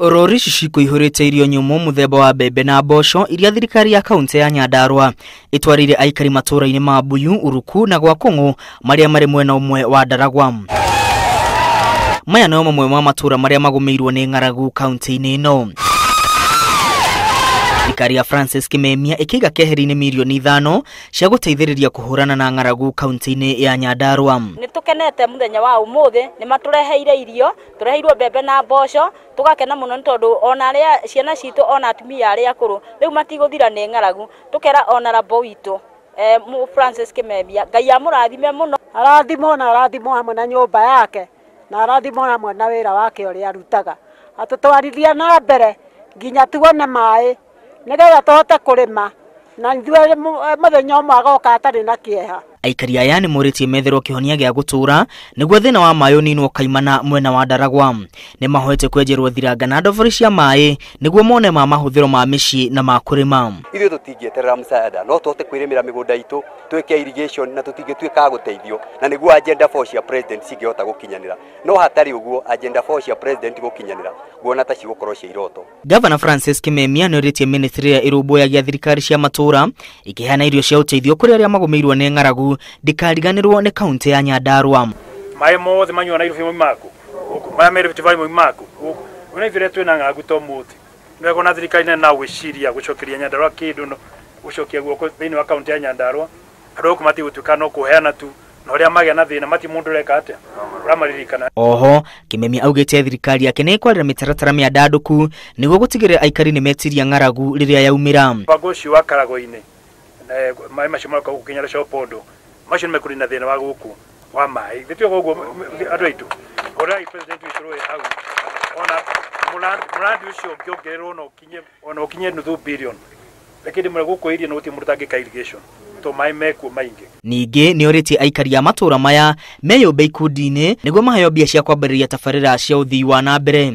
Rori ciciko ihurite irio nyumu muthemba wa mbembe na mboco iria thirikari ya kaunti ya Nyandarua itwarire Aikari matura-ini ma Mbuyu, Uruku na gwa Kungu maria mari mwena umwe wa Ndaragwa. Maya no mamwe ma matura maria magumiirwo ni ng'aragu kaunti-ini ino. Thirikari ya Francis Kimemia ikiga keheri-ini milioni 5 cia guteithiriria kuhurana na ng'aragu kaunti-ini ya Nyandarua. Nitukenete muthenya wa umuthi ni matureheire irio, tureheirwo mbembe na mboco, tugakena muno ni tondu ona aria ciana citu ona atumia aria akuru riu matiguthira ni ng'aragu. Tukera honorable witu mu Francis Kimemia Ngai amurathime muno, arathimo na arathimo hamwe na nyumba yake na arathimo hamwe na wira wake uria arutaga, atutwarithia na mbere nginya tuone mai nigetha tuhote kurima na ithuĩ muthenya ũmwe agoka atarĩ na kĩeha. Aikari aya ni muritie metherwo kihonia gia gutura niguo thina wa mayo ninwo kaimana mwena wa Ndaragwa. Ni mahoete kwenjerwo thiranga na ndobori cia mai niguo mone ma mahuthiro ma micii na ma kurima. Ithuĩ tutingieterera musaada, no tuhote kwirimira migunda itu, twike irrigation na tutingituika guteithio, na niguo agenda force ya president cingihota gukinyanira. No hatari uguo agenda force ya president gukinyanira, guona ta cigukorwo cia iroto. Governor Francis Kimemia ni oritie ministry ya irumbuyagia thirikari cia Matura ikihana irio cia uteithio kuri aria magumiirwo ni ng'aragu ndikariganirwo ni kaunti ya Nyandarua. Mai mothe manywa na irio maku maya mere vitu vai maku una ivire twina ng'aragu to muthi ndego na thirikari na gwiciria gucokeria Nyandarua kindu no gucokia guoko thiini wa kaunti ya Nyandarua aro kumati gutuka no kuheana tu no ria magia na thina mati mundu reka atia ramaririkana. Oho Kimemia augite thirikari yake ni kwarira mitaratara mia ndanduku niguo gutigirira Aikari ni metiria ng'aragu riria yaumira. Bagoshi wa Karago-ini mai mashimara kwa kukinyara shopondo macio nĩ mekurina thina wa guku wa mai thitio gogo andu aitu orai president witũ au ona muradi ucio ngiongererwo no kinye nuthu billion lakini mura guku irio no guti murutangika irrigation to mai mekuo maingi. Ningi ni oritie Aikari ya matura maya meyumbe ikundi-ini niguo mahayo mbia cia kwambĩrĩria tabarĩra cia uthii wa na mbere.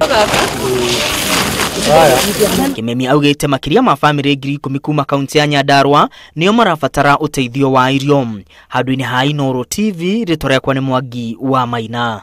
Kimemia augite makiria ma family 10,000 kuma kaunti ya Nyandarua nio marabatara uteithio wa irio. Handu-ini ha Inoro TV ritorekwa ni Mwangi wa Maina.